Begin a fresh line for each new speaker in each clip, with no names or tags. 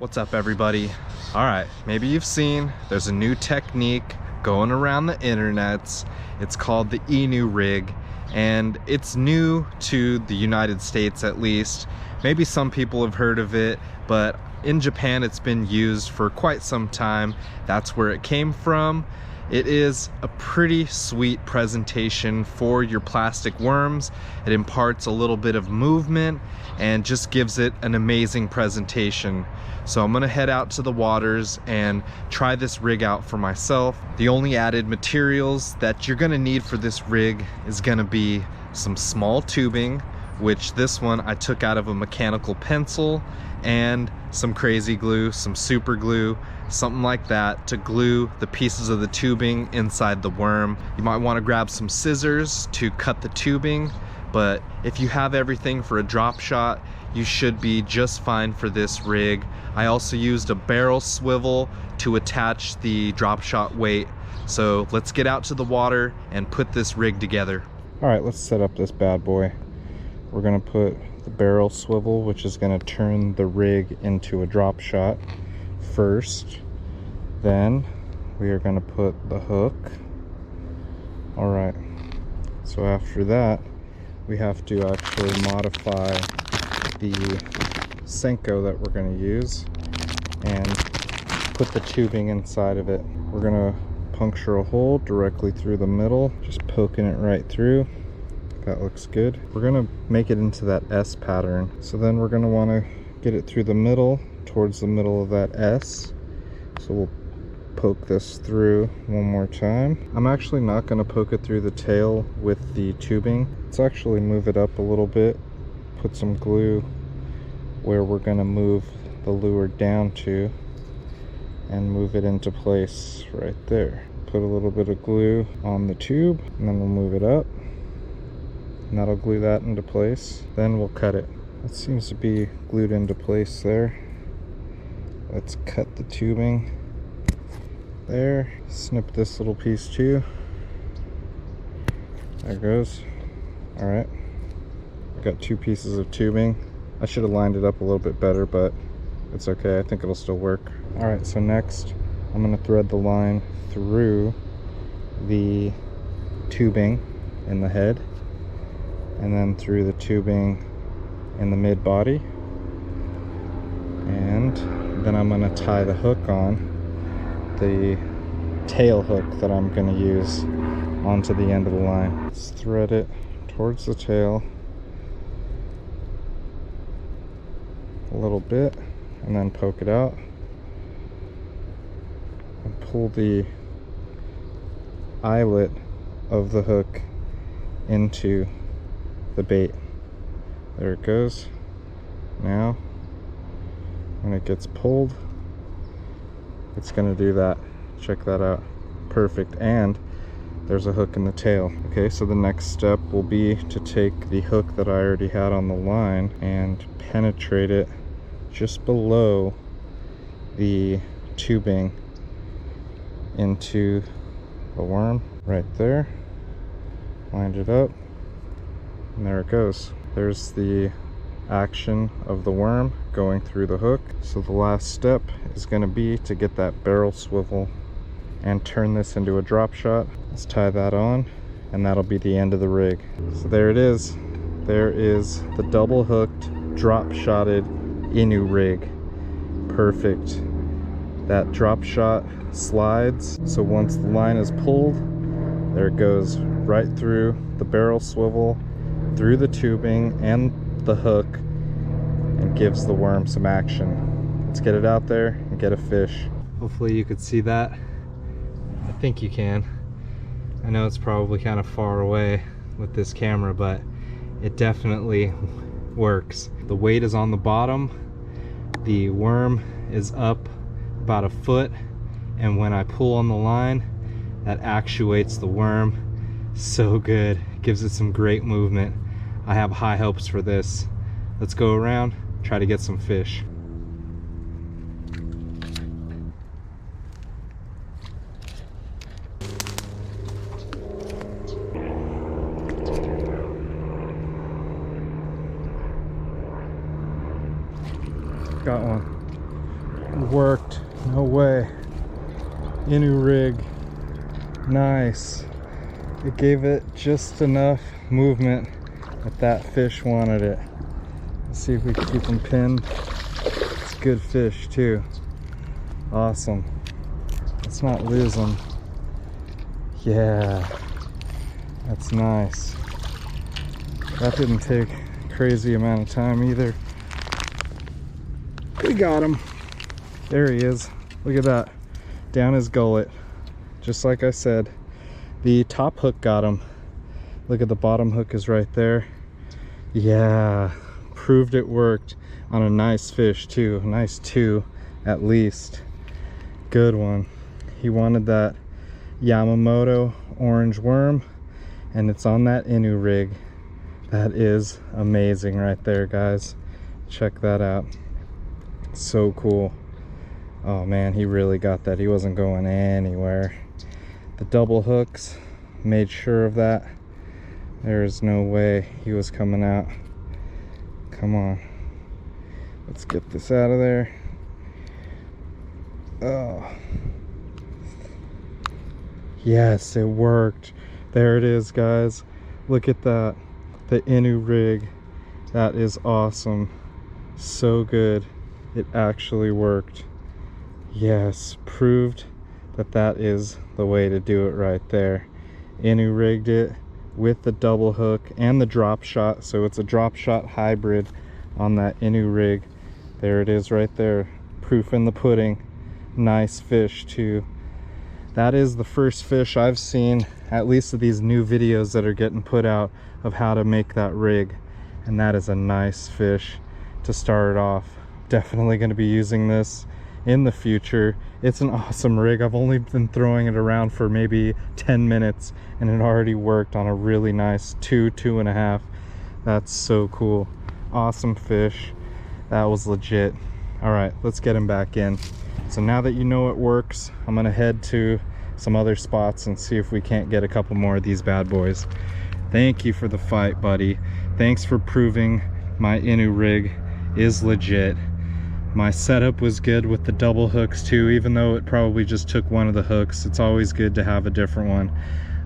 What's up, everybody? All right, maybe you've seen there's a new technique going around the internets. It's called the INU rig, and it's new to the United States at least. Maybe some people have heard of it, but in Japan it's been used for quite some time. That's where it came from. It is a pretty sweet presentation for your plastic worms. It imparts a little bit of movement and just gives it an amazing presentation. So I'm gonna head out to the waters and try this rig out for myself. The only added materials that you're gonna need for this rig is gonna be some small tubing, which this one I took out of a mechanical pencil, and some crazy glue, some super glue, something like that to glue the pieces of the tubing inside the worm. You might want to grab some scissors to cut the tubing, but if you have everything for a drop shot, you should be just fine for this rig. I also used a barrel swivel to attach the drop shot weight. So let's get out to the water and put this rig together. All right, let's set up this bad boy. We're gonna put the barrel swivel, which is going to turn the rig into a drop shot first. Then we are going to put the hook. All right, so after that we have to actually modify the Senko that we're going to use and put the tubing inside of it. We're going to puncture a hole directly through the middle, just poking it right through. That looks good. We're gonna make it into that S pattern. So then we're gonna wanna get it through the middle, towards the middle of that S. So we'll poke this through one more time. I'm actually not gonna poke it through the tail with the tubing. Let's actually move it up a little bit, put some glue where we're gonna move the lure down to, and move it into place right there. Put a little bit of glue on the tube, and then we'll move it up. And that'll glue that into place. Then we'll cut it. It seems to be glued into place there. Let's cut the tubing there. Snip this little piece too. There it goes. All right, I've got two pieces of tubing. I should have lined it up a little bit better, but it's okay. I think it'll still work. All right, so next I'm gonna thread the line through the tubing in the head, and then through the tubing in the mid body, and then I'm going to tie the hook on, the tail hook that I'm going to use, onto the end of the line. Let's thread it towards the tail a little bit and then poke it out and pull the eyelet of the hook into the bait. There it goes. Now when it gets pulled, it's going to do that. Check that out. Perfect. And there's a hook in the tail. Okay, so the next step will be to take the hook that I already had on the line and penetrate it just below the tubing into the worm right there. Lined it up. And there it goes. There's the action of the worm going through the hook. So the last step is going to be to get that barrel swivel and turn this into a drop shot. Let's tie that on, and that'll be the end of the rig. So there it is. There is the double hooked, drop shotted INU rig. Perfect. That drop shot slides, so once the line is pulled, there it goes right through the barrel swivel, through the tubing and the hook, and gives the worm some action. Let's get it out there and get a fish. Hopefully you could see that. I think you can. I know it's probably kind of far away with this camera, but it definitely works. The weight is on the bottom, the worm is up about a foot, and when I pull on the line, that actuates the worm. So good. Gives it some great movement. I have high hopes for this. Let's go around, try to get some fish. Got one. It worked. No way. INU rig. Nice. It gave it just enough movement that that fish wanted it. Let's see if we can keep him pinned. It's good fish too. Awesome. Let's not lose him. Yeah. That's nice. That didn't take a crazy amount of time either. We got him. There he is. Look at that. Down his gullet. Just like I said. The top hook got him. Look at the bottom hook is right there. Yeah. Proved it worked on a nice fish too. A nice 2 at least. Good one. He wanted that Yamamoto orange worm, and it's on that INU rig. That is amazing right there, guys. Check that out. So cool. Oh man, he really got that. He wasn't going anywhere. The double hooks made sure of that. There is no way he was coming out. Come on. Let's get this out of there. Oh. Yes, it worked. There it is, guys. Look at that. The INU rig. That is awesome. So good. It actually worked. Yes, proved that that is the way to do it right there. INU rigged it with the double hook and the drop shot. So it's a drop shot hybrid on that INU rig. There it is right there. Proof in the pudding. Nice fish too. That is the first fish I've seen, at least of these new videos that are getting put out, of how to make that rig. And that is a nice fish to start off. Definitely going to be using this in the future. It's an awesome rig. I've only been throwing it around for maybe 10 minutes and it already worked on a really nice 2.5. That's so cool. Awesome fish. That was legit. All right, let's get him back in. So now that you know it works, I'm gonna head to some other spots and see if we can't get a couple more of these bad boys. Thank you for the fight, buddy. Thanks for proving my INU rig is legit. My setup was good with the double hooks too, even though it probably just took one of the hooks. It's always good to have a different one,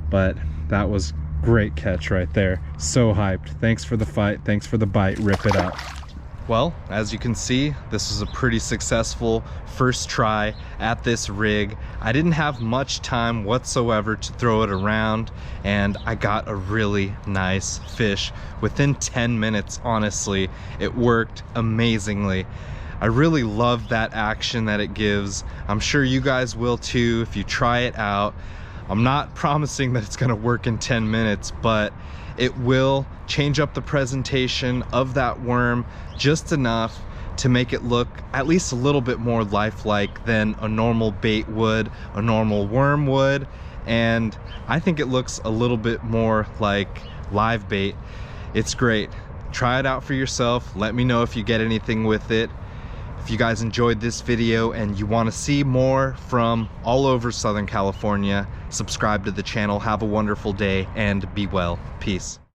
but that was great catch right there. So hyped. Thanks for the fight. Thanks for the bite. Rip it up. Well, as you can see, this was a pretty successful first try at this rig. I didn't have much time whatsoever to throw it around, and I got a really nice fish within 10 minutes, honestly. It worked amazingly. I really love that action that it gives. I'm sure you guys will too if you try it out. I'm not promising that it's gonna work in 10 minutes, but it will change up the presentation of that worm just enough to make it look at least a little bit more lifelike than a normal bait would, a normal worm would. And I think it looks a little bit more like live bait. It's great. Try it out for yourself. Let me know if you get anything with it. If you guys enjoyed this video and you want to see more from all over Southern California, subscribe to the channel. Have a wonderful day and be well. Peace.